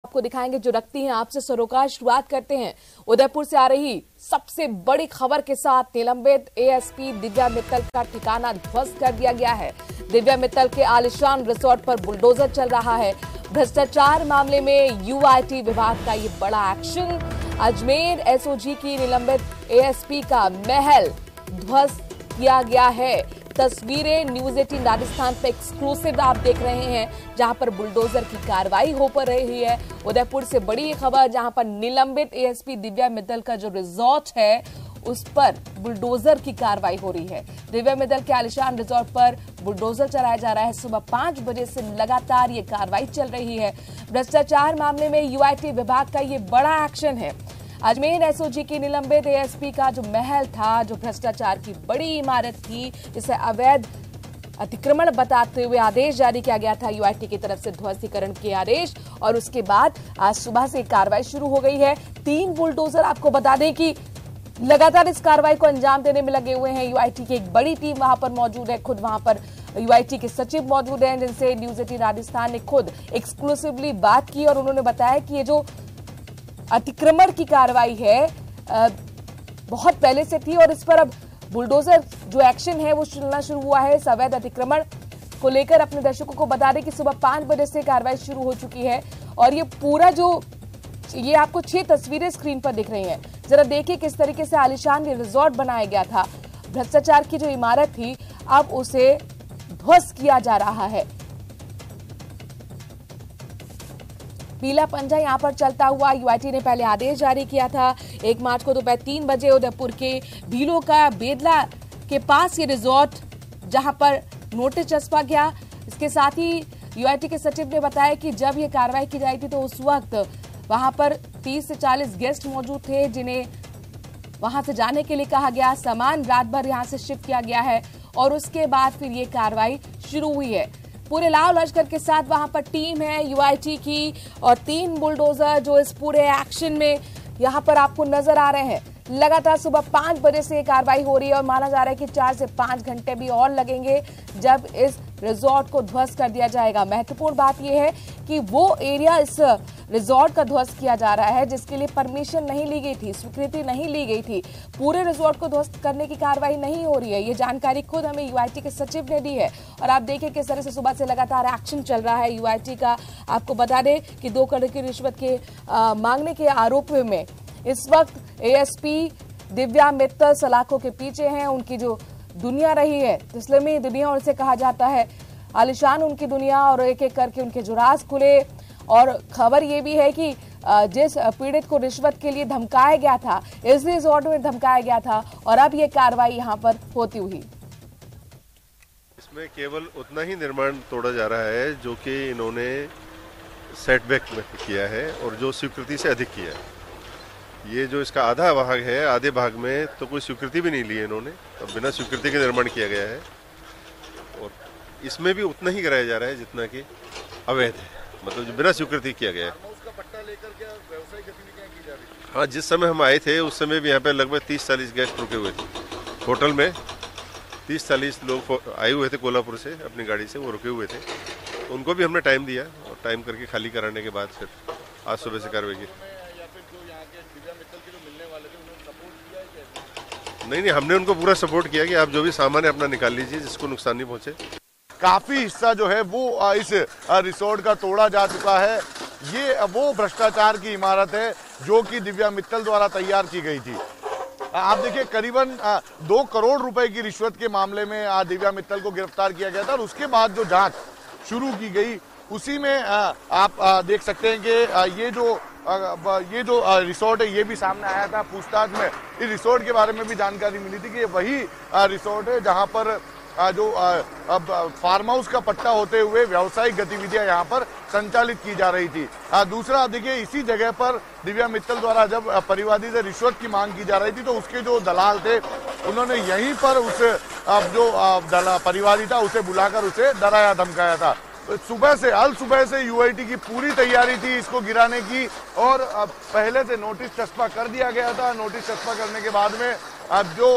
आपको दिखाएंगे जो रखती हैं आपसे सरोकार। शुरुआत करते हैं उदयपुर से आ रही सबसे बड़ी खबर के साथ। निलंबित एएसपी दिव्या मित्तल का ठिकाना ध्वस्त कर दिया गया है। दिव्या मित्तल के आलिशान रिसोर्ट पर बुलडोजर चल रहा है। भ्रष्टाचार मामले में यूआईटी विभाग का ये बड़ा एक्शन। अजमेर एसओजी की निलंबित एएसपी का महल ध्वस्त किया गया है। तस्वीरें न्यूज 18 राजस्थान पे एक्सक्लूसिव आप देख रहे हैं, जहां पर बुलडोजर की कार्रवाई हो पर रही है। उदयपुर से बड़ी खबर, जहां पर निलंबित एएसपी दिव्या मित्तल का जो रिजॉर्ट है उस पर बुलडोजर की कार्रवाई हो रही है। दिव्या मित्तल के आलिशान रिजॉर्ट पर बुलडोजर चलाया जा रहा है। सुबह 5 बजे से लगातार ये कार्रवाई चल रही है। भ्रष्टाचार मामले में यूआईटी विभाग का ये बड़ा एक्शन है। अजमेर एसओजी की निलंबित एएसपी का जो महल था, जो भ्रष्टाचार की बड़ी इमारत थी, जिसे अवैध अतिक्रमण बताते हुए आदेश जारी किया गया था यूआईटी की तरफ से, ध्वस्तीकरण के आदेश, और उसके बाद आज सुबह से कार्रवाई शुरू हो गई है। 3 बुलडोजर, आपको बता दें कि लगातार इस कार्रवाई को अंजाम देने में लगे हुए हैं। यूआईटी की एक बड़ी टीम वहां पर मौजूद है। खुद वहां पर यूआईटी के सचिव मौजूद हैं, जिनसे न्यूज 18 राजस्थान ने खुद एक्सक्लूसिवली बात की और उन्होंने बताया कि ये जो अतिक्रमण की कार्रवाई है बहुत पहले से थी और इस पर अब बुलडोजर जो एक्शन है वो चलना शुरू हुआ है। इस अवैध अतिक्रमण को लेकर अपने दर्शकों को बता दें कि सुबह 5 बजे से कार्रवाई शुरू हो चुकी है और ये पूरा जो ये आपको 6 तस्वीरें स्क्रीन पर दिख रही हैं। जरा देखिए किस तरीके से आलिशान ये रिजॉर्ट बनाया गया था। भ्रष्टाचार की जो इमारत थी अब उसे ध्वस्त किया जा रहा है। पीला पंजा यहां पर चलता हुआ यूआईटी ने पहले आदेश जारी किया था। 1 मार्च को दोपहर 3 बजे उदयपुर के भीलों का बेदला के पास ये रिजॉर्ट, जहां पर नोटिस चस्पा गया। इसके साथ ही यूआईटी के सचिव ने बताया कि जब ये कार्रवाई की जाई थी तो उस वक्त वहां पर 30 से 40 गेस्ट मौजूद थे, जिन्हें वहां से जाने के लिए कहा गया। सामान रात भर यहां से शिफ्ट किया गया है और उसके बाद फिर ये कार्रवाई शुरू हुई है। पूरे लाव लश्कर के साथ वहां पर टीम है यूआईटी की और 3 बुलडोजर जो इस पूरे एक्शन में यहां पर आपको नजर आ रहे हैं। लगातार सुबह 5 बजे से कार्रवाई हो रही है और माना जा रहा है कि 4 से 5 घंटे भी और लगेंगे जब इस रिजॉर्ट को ध्वस्त कर दिया जाएगा। महत्वपूर्ण बात यह है कि वो एरिया इस रिजॉर्ट का ध्वस्त किया जा रहा है जिसके लिए परमिशन नहीं ली गई थी, स्वीकृति नहीं ली गई थी। पूरे रिजॉर्ट को ध्वस्त करने की कार्रवाई नहीं हो रही है। ये जानकारी खुद हमें यूआईटी के सचिव ने दी है और आप देखिए किस तरह से सुबह से लगातार एक्शन चल रहा है यूआईटी का। आपको बता दें कि 2 करोड़ की रिश्वत के मांगने के आरोप में इस वक्त एएसपी दिव्या मित्तल सलाखों के पीछे हैं। उनकी जो दुनिया रही है, इस्लामी दुनिया उनसे कहा जाता है, आलिशान उनकी दुनिया, और एक एक करके उनके जो राज खुले। और खबर ये भी है कि जिस पीड़ित को रिश्वत के लिए धमकाया गया था, इस रिजॉर्ट में धमकाया गया था और अब ये कार्रवाई यहाँ पर होती हुई। इसमें केवल उतना ही निर्माण तोड़ा जा रहा है जो कि इन्होंने सेटबैक में किया है और जो स्वीकृति से अधिक किया है। ये जो इसका आधा भाग है, आधे भाग में तो कोई स्वीकृति भी नहीं ली है इन्होंने, तो बिना स्वीकृति के निर्माण किया गया है। और इसमें भी उतना ही कराया जा रहा है जितना कि अवैध है, मतलब जो बिना स्वीकृति किया गया है। उसका पट्टा लेकर क्या व्यवसायिक गतिविधियां की जा रही है? हाँ, जिस समय हम आए थे उस समय भी यहाँ पे लगभग 30-40 गेस्ट रुके हुए थे होटल में। 30-40 लोग आए हुए थे कोल्हापुर से अपनी गाड़ी से, वो रुके हुए थे। उनको भी हमने टाइम दिया और टाइम करके खाली कराने के बाद फिर आज सुबह से कार्रवाई की। नहीं, हमने उनको पूरा सपोर्ट किया कि आप जो भी सामान है अपना निकाल लीजिए जिसको नुकसान नहीं पहुंचे। काफी हिस्सा जो है वो इस रिसोर्ट का तोड़ा जा चुका है। ये वो भ्रष्टाचार की इमारत है जो कि दिव्या मित्तल द्वारा तैयार की गई थी। आप देखिए करीबन 2 करोड़ रुपए की रिश्वत के मामले में दिव्या मित्तल को गिरफ्तार किया गया था और उसके बाद जो जांच शुरू की गई उसी में आप देख सकते हैं कि ये जो रिसोर्ट है ये भी सामने आया था। पूछताछ में इस रिसोर्ट के बारे में भी जानकारी मिली थी कि ये वही रिसोर्ट है जहां पर जो फार्म हाउस का पट्टा होते हुए व्यावसायिक गतिविधियां यहां पर संचालित की जा रही थी। दूसरा देखिए, इसी जगह पर दिव्या मित्तल द्वारा जब परिवादी से रिश्वत की मांग की जा रही थी तो उसके जो दलाल थे उन्होंने यहीं पर उस जो परिवादी था उसे बुलाकर उसे डराया धमकाया था। सुबह से यूआईटी की पूरी तैयारी थी इसको गिराने की और पहले से नोटिस चस्पा कर दिया गया था। नोटिस चस्पा करने के बाद में अब जो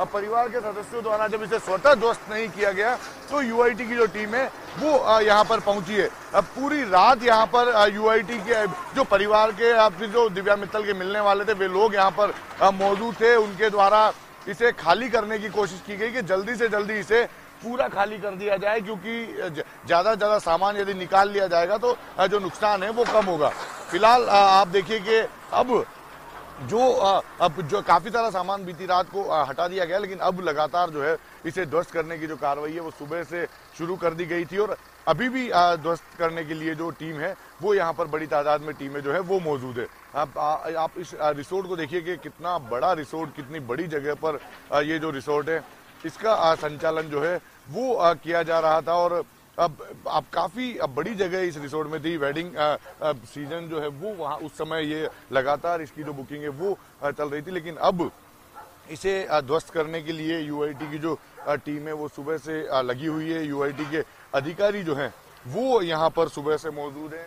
परिवार के सदस्यों द्वारा जब इसे स्वतः ध्वस्त नहीं किया गया तो यूआईटी की जो टीम है वो यहाँ पर पहुंची है। अब पूरी रात यहाँ पर यूआईटी के जो परिवार के फिर जो दिव्या मित्तल के मिलने वाले थे वे लोग यहाँ पर मौजूद थे। उनके द्वारा इसे खाली करने की कोशिश की गई कि जल्दी से जल्दी इसे पूरा खाली कर दिया जाए, क्योंकि ज्यादा ज्यादा सामान यदि निकाल लिया जाएगा तो जो नुकसान है वो कम होगा। फिलहाल आप देखिए कि अब जो काफी सारा सामान बीती रात को हटा दिया गया, लेकिन अब लगातार जो है इसे ध्वस्त करने की जो कार्रवाई है वो सुबह से शुरू कर दी गई थी और अभी भी ध्वस्त करने के लिए जो टीम है वो यहाँ पर बड़ी तादाद में टीमें जो है वो मौजूद है। आप इस रिसोर्ट को देखिए कि कितना बड़ा रिसोर्ट, कितनी बड़ी जगह पर ये जो रिसोर्ट है इसका संचालन जो है वो किया जा रहा था और अब काफी बड़ी जगह इस रिसोर्ट में थी। वेडिंग सीजन जो है वो वहाँ उस समय ये लगातार इसकी जो बुकिंग है वो चल रही थी, लेकिन अब इसे ध्वस्त करने के लिए यूआईटी की जो टीम है वो सुबह से लगी हुई है। यूआईटी के अधिकारी जो हैं वो यहाँ पर सुबह से मौजूद हैं।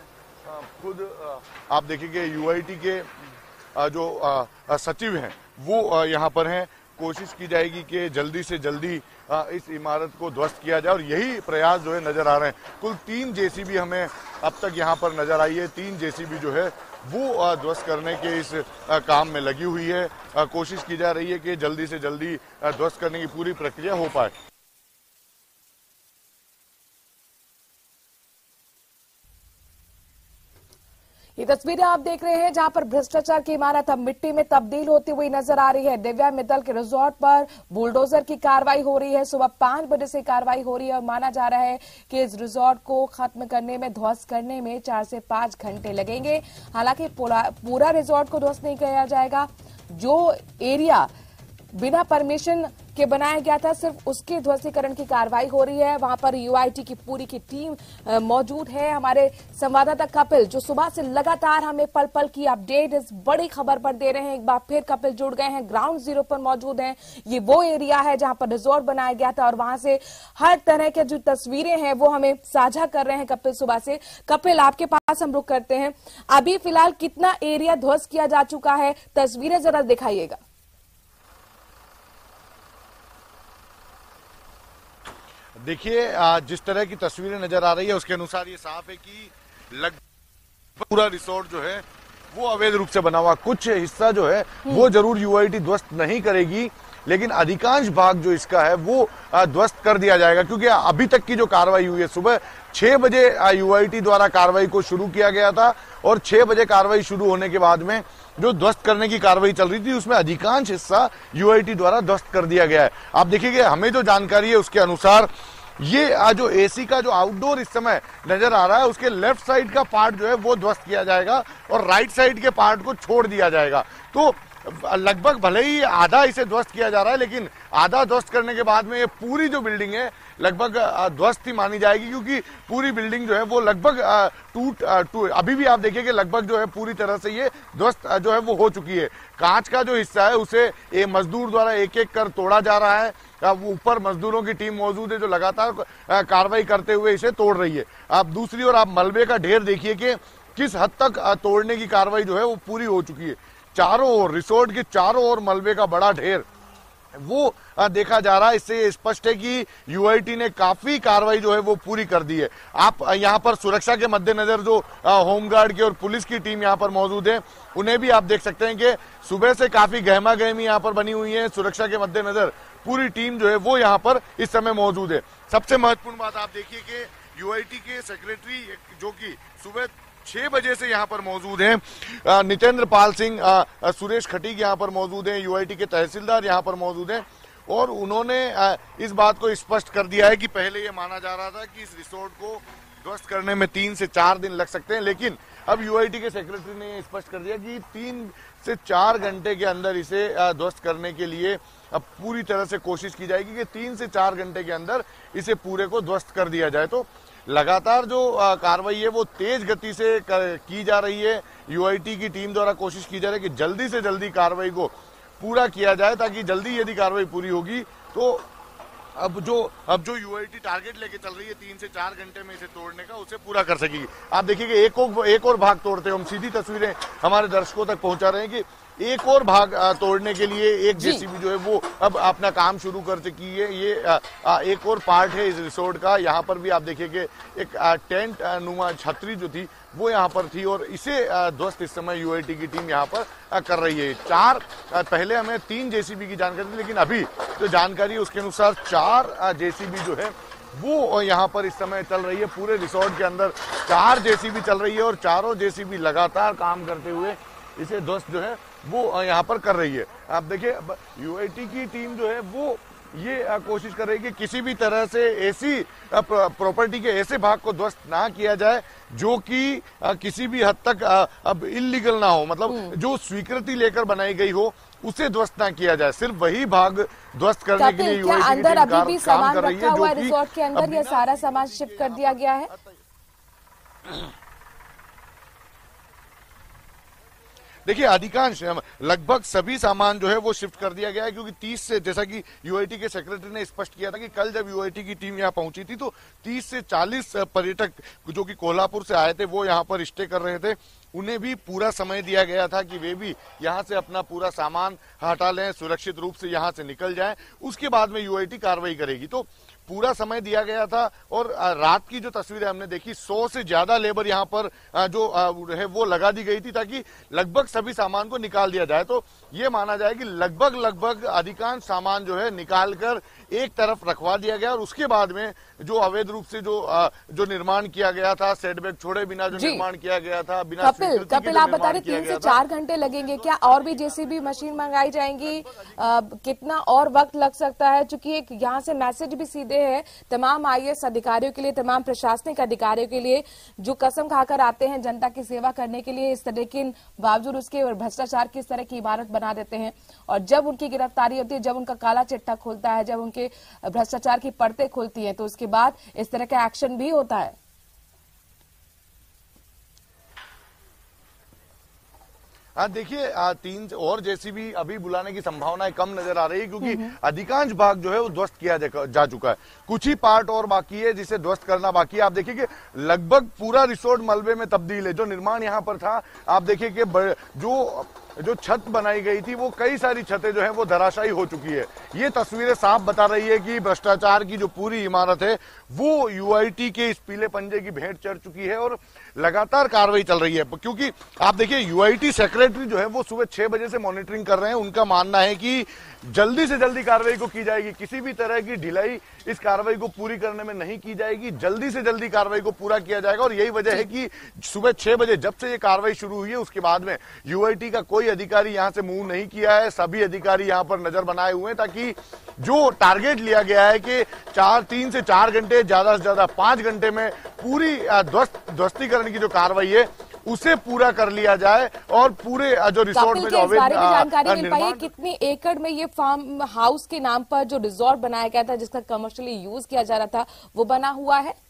खुद आप देखिए यूआईटी के जो सचिव हैं वो यहाँ पर हैं। कोशिश की जाएगी कि जल्दी से जल्दी इस इमारत को ध्वस्त किया जाए और यही प्रयास जो है नजर आ रहे हैं। कुल 3 जेसीबी हमें अब तक यहाँ पर नजर आई है। 3 जेसीबी जो है वो ध्वस्त करने के इस काम में लगी हुई है। कोशिश की जा रही है कि जल्दी से जल्दी ध्वस्त करने की पूरी प्रक्रिया हो पाए। ये तस्वीरें आप देख रहे हैं जहां पर भ्रष्टाचार की इमारत अब मिट्टी में तब्दील होती हुई नजर आ रही है। दिव्या मित्तल के रिजॉर्ट पर बुलडोजर की कार्रवाई हो रही है। सुबह 5 बजे से कार्रवाई हो रही है और माना जा रहा है कि इस रिजॉर्ट को खत्म करने में, ध्वस्त करने में 4 से 5 घंटे लगेंगे। हालांकि पूरा रिजॉर्ट को ध्वस्त नहीं किया जाएगा। जो एरिया बिना परमिशन के बनाया गया था सिर्फ उसके ध्वस्तीकरण की कार्रवाई हो रही है। वहां पर यूआईटी की पूरी की टीम मौजूद है। हमारे संवाददाता कपिल जो सुबह से लगातार हमें पल पल की अपडेट इस बड़ी खबर पर दे रहे हैं। एक बार फिर कपिल जुड़ गए हैं, ग्राउंड जीरो पर मौजूद हैं। ये वो एरिया है जहां पर रिजॉर्ट बनाया गया था और वहां से हर तरह के जो तस्वीरें हैं वो हमें साझा कर रहे हैं कपिल सुबह से। कपिल, आपके पास हम रुक करते हैं। अभी फिलहाल कितना एरिया ध्वस्त किया जा चुका है, तस्वीरें जरा दिखाइएगा। देखिए जिस तरह की तस्वीरें नजर आ रही है उसके अनुसार ये साफ है कि लगभग पूरा रिसोर्ट जो है वो अवैध रूप से बना हुआ। कुछ हिस्सा जो है वो जरूर यूआईटी ध्वस्त नहीं करेगी, लेकिन अधिकांश भाग जो इसका है वो ध्वस्त कर दिया जाएगा, क्योंकि अभी तक की जो कार्रवाई हुई है सुबह 6 बजे यूआईटी द्वारा कार्रवाई को शुरू किया गया था और 6 बजे कार्रवाई शुरू होने के बाद में जो ध्वस्त करने की कार्रवाई चल रही थी उसमें अधिकांश हिस्सा यूआईटी द्वारा ध्वस्त कर दिया गया है। आप देखिए हमें जो जानकारी है उसके अनुसार ये जो एसी का जो आउटडोर इस समय नजर आ रहा है उसके लेफ्ट साइड का पार्ट जो है वो ध्वस्त किया जाएगा और राइट साइड के पार्ट को छोड़ दिया जाएगा। तो लगभग भले ही आधा इसे ध्वस्त किया जा रहा है, लेकिन आधा ध्वस्त करने के बाद में ये पूरी जो बिल्डिंग है लगभग ध्वस्त ही मानी जाएगी, क्योंकि पूरी बिल्डिंग जो है वो लगभग टूट अभी भी आप देखिए कि लगभग जो है पूरी तरह से ये ध्वस्त जो है वो हो चुकी है। कांच का जो हिस्सा है उसे मजदूर द्वारा एक एक कर तोड़ा जा रहा है। ऊपर मजदूरों की टीम मौजूद है जो लगातार कार्रवाई करते हुए इसे तोड़ रही है। आप दूसरी ओर आप मलबे का ढेर देखिए कि किस हद तक तोड़ने की कार्रवाई जो है वो पूरी हो चुकी है। चारों ओर रिसोर्ट के चारों ओर मलबे का बड़ा ढेर वो देखा जा रहा है। इससे ये स्पष्ट है कि यूआईटी ने काफी कार्रवाई जो है वो पूरी कर दी है। आप यहाँ पर सुरक्षा के मद्देनजर जो होमगार्ड की और पुलिस की टीम यहाँ पर मौजूद है उन्हें भी आप देख सकते हैं कि सुबह से काफी गहमा गहमी यहाँ पर बनी हुई है। सुरक्षा के मद्देनजर पूरी टीम जो है वो यहाँ पर इस समय मौजूद है। सबसे महत्वपूर्ण बात आप देखिए कि यूआईटी के सेक्रेटरी जो कि सुबह 6 बजे से यहाँ पर मौजूद हैं, नितेंद्र पाल सिंह, सुरेश खटीक यहाँ पर मौजूद हैं, यूआईटी के तहसीलदार यहाँ पर मौजूद हैं और उन्होंने इस बात को स्पष्ट कर दिया है कि पहले ये माना जा रहा था कि इस रिसोर्ट को ध्वस्त करने में 3 से 4 दिन लग सकते हैं, लेकिन अब यूआईटी के सेक्रेटरी ने स्पष्ट कर दिया कि 3 से 4 घंटे के अंदर इसे ध्वस्त करने के लिए अब पूरी तरह से कोशिश की जाएगी कि 3 से 4 घंटे के अंदर इसे पूरे को ध्वस्त कर दिया जाए। तो लगातार जो कार्रवाई है वो तेज गति से की जा रही है। यूआईटी की टीम द्वारा कोशिश की जा रही है कि जल्दी से जल्दी कार्रवाई को पूरा किया जाए, ताकि जल्दी यदि कार्रवाई पूरी होगी तो अब जो यूआईटी टारगेट लेके चल रही है 3 से 4 घंटे में इसे तोड़ने का, उसे पूरा कर सकेगी। आप देखिए कि एक और भाग तोड़ते हैं। हम सीधी तस्वीरें हमारे दर्शकों तक पहुंचा रहे हैं कि एक और भाग तोड़ने के लिए एक जेसीबी जो है वो अब अपना काम शुरू कर चुकी है। ये एक और पार्ट है इस रिसोर्ट का। यहाँ पर भी आप देखिए कि एक टेंट नुमा छतरी जो थी वो यहाँ पर थी और इसे ध्वस्त इस समय यूआईटी की टीम यहाँ पर कर रही है। पहले हमें 3 जेसीबी की जानकारी थी, लेकिन अभी जो जानकारी है उसके अनुसार 4 जेसीबी जो है वो यहाँ पर इस समय चल रही है। पूरे रिसोर्ट के अंदर 4 जेसीबी चल रही है और चारों जेसीबी लगातार काम करते हुए इसे ध्वस्त जो है वो यहाँ पर कर रही है। आप देखिए यूआईटी की टीम जो है वो ये कोशिश कर रही है कि किसी भी तरह से ऐसी प्रॉपर्टी के ऐसे भाग को ध्वस्त ना किया जाए जो कि किसी भी हद तक अब इलीगल ना हो, मतलब जो स्वीकृति लेकर बनाई गई हो उसे ध्वस्त ना किया जाए। सिर्फ वही भाग ध्वस्त करने के लिए यूआईटी अंदर अभी भी सामान रखा हुआ है रिसोर्ट के अंदर, ये सारा सामान शिफ्ट कर दिया गया है। देखिए अधिकांश लगभग सभी सामान जो है वो शिफ्ट कर दिया गया है, क्योंकि 30 से, जैसा कि यूआईटी के सेक्रेटरी ने स्पष्ट किया था कि कल जब यूआईटी की टीम यहाँ पहुंची थी तो 30 से 40 पर्यटक जो कि कोल्हापुर से आए थे वो यहाँ पर स्टे कर रहे थे। उन्हें भी पूरा समय दिया गया था कि वे भी यहाँ से अपना पूरा सामान हटा लें, सुरक्षित रूप से यहाँ से निकल जाएं, उसके बाद में यूआईटी कार्रवाई करेगी। तो पूरा समय दिया गया था और रात की जो तस्वीरें हमने देखी 100 से ज्यादा लेबर यहाँ पर जो है वो लगा दी गई थी ताकि लगभग सभी सामान को निकाल दिया जाए। तो ये माना जाए कि लगभग अधिकांश सामान जो है निकालकर एक तरफ रखवा दिया गया और उसके बाद में जो अवैध रूप से जो निर्माण किया गया था, सेटबैक छोड़े बिना जो निर्माण किया गया था, बिना कपिल आप बता रहे 3 से 4 घंटे लगेंगे, क्या और भी जेसीबी मशीन मंगाई जाएंगी? कितना और वक्त लग सकता है? चूंकि एक यहाँ से मैसेज भी सीधे है तमाम आईएएस अधिकारियों के लिए, तमाम प्रशासनिक अधिकारियों के लिए जो कसम खाकर आते हैं जनता की सेवा करने के लिए, इस तरह के बावजूद उसके भ्रष्टाचार की इस तरह की इमारत बना देते हैं और जब उनकी गिरफ्तारी होती है, जब उनका काला चिट्ठा खुलता है, जब उनके भ्रष्टाचार की परतें खुलती हैं तो उसके बाद इस तरह का एक्शन भी होता है। हाँ देखिए 3 और जेसीबी अभी बुलाने की संभावनाएं कम नजर आ रही है, क्योंकि अधिकांश भाग जो है वो ध्वस्त किया जा चुका है। कुछ ही पार्ट और बाकी है जिसे ध्वस्त करना बाकी है। आप देखिए कि लगभग पूरा रिसोर्ट मलबे में तब्दील है। जो निर्माण यहाँ पर था, आप देखिए कि जो छत बनाई गई थी वो कई सारी छतें जो है वो धराशायी हो चुकी है। ये तस्वीरें साफ बता रही है कि भ्रष्टाचार की जो पूरी इमारत है वो यूआईटी के इस पीले पंजे की भेंट चढ़ चुकी है और लगातार कार्रवाई चल रही है। क्योंकि आप देखिए यूआईटी सेक्रेटरी जो है वो सुबह 6 बजे से मॉनिटरिंग कर रहे हैं। उनका मानना है कि जल्दी से जल्दी कार्रवाई को की जाएगी, किसी भी तरह की ढिलाई इस कार्रवाई को पूरी करने में नहीं की जाएगी, जल्दी से जल्दी कार्रवाई को पूरा किया जाएगा। और यही वजह है कि सुबह 6 बजे जब से ये कार्रवाई शुरू हुई है उसके बाद में यूआईटी का कोई अधिकारी यहां से मूव नहीं किया है। सभी अधिकारी यहां पर नजर बनाए हुए हैं ताकि जो टारगेट लिया गया है कि 3 से 4 घंटे, ज्यादा से ज्यादा 5 घंटे में पूरी ध्वस्तीकरण की जो कार्रवाई है उसे पूरा कर लिया जाए और पूरे जो रिसोर्ट में जो अवैध जानकारी मिल पाई है कितनी एकड़ में ये फार्म हाउस के नाम पर जो रिसोर्ट बनाया गया था जिसका कमर्शियली यूज किया जा रहा था वो बना हुआ है?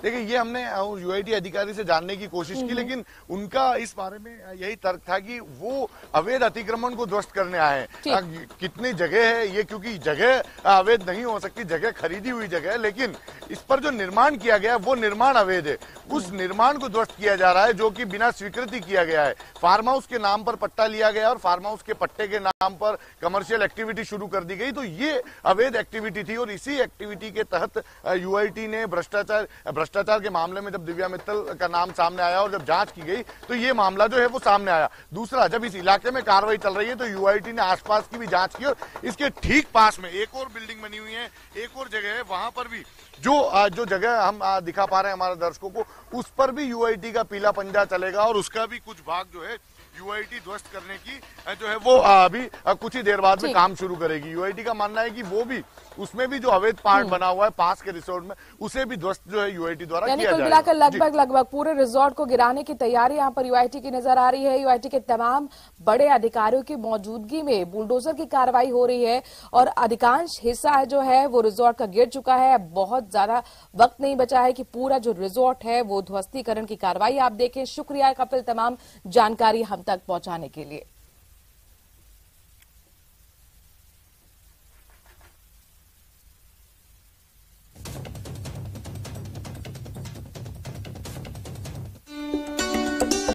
देखिए ये हमने यूआईटी अधिकारी से जानने की कोशिश की, लेकिन उनका इस बारे में यही तर्क था कि वो अवैध अतिक्रमण को ध्वस्त करने आए हैं। कितनी जगह है ये, क्योंकि जगह अवैध नहीं हो सकती, जगह खरीदी हुई जगह है, लेकिन इस पर जो निर्माण किया गया वो निर्माण अवैध है। उस निर्माण को ध्वस्त किया जा रहा है जो कि बिना स्वीकृति किया गया है। फार्म हाउस के नाम पर पट्टा लिया गया और फार्म हाउस के पट्टे के नाम पर कमर्शियल एक्टिविटी शुरू कर दी गई। तो ये अवैध एक्टिविटी थी और इसी एक्टिविटी के तहत यूआईटी ने भ्रष्टाचार के मामले में जब दिव्या मित्तल का नाम सामने आया और जब जांच की गई तो ये मामला जो है वो सामने आया। दूसरा, जब इस इलाके में कार्रवाई चल रही है तो यूआईटी ने आसपास की भी जांच की और इसके ठीक पास में एक और बिल्डिंग बनी हुई है, एक और जगह है, वहां पर भी जो जगह हम दिखा पा रहे हैं हमारे दर्शकों को, उस पर भी यूआईटी का पीला पंजा चलेगा और उसका भी कुछ भाग जो है यूआईटी ध्वस्त करने की जो है वो अभी कुछ ही देर बाद में काम शुरू करेगी। यूआईटी का मानना है कि वो भी उसमें भी जो अवैध पार्ट बना हुआ है पास के रिसोर्ट में उसे भी ध्वस्त जो है यूआईटी द्वारा किया जाएगा। कुल मिलाकर लगभग पूरे रिसोर्ट को गिराने की तैयारी यहाँ पर यूआईटी की नजर आ रही है। यूआईटी के तमाम बड़े अधिकारियों की मौजूदगी में बुलडोजर की कार्रवाई हो रही है और अधिकांश हिस्सा जो है वो रिसोर्ट का गिर चुका है। बहुत ज्यादा वक्त नहीं बचा है कि पूरा जो रिसोर्ट है वो ध्वस्तीकरण की कार्रवाई आप देखें। शुक्रिया कपिल तमाम जानकारी हम तक पहुंचाने के लिए।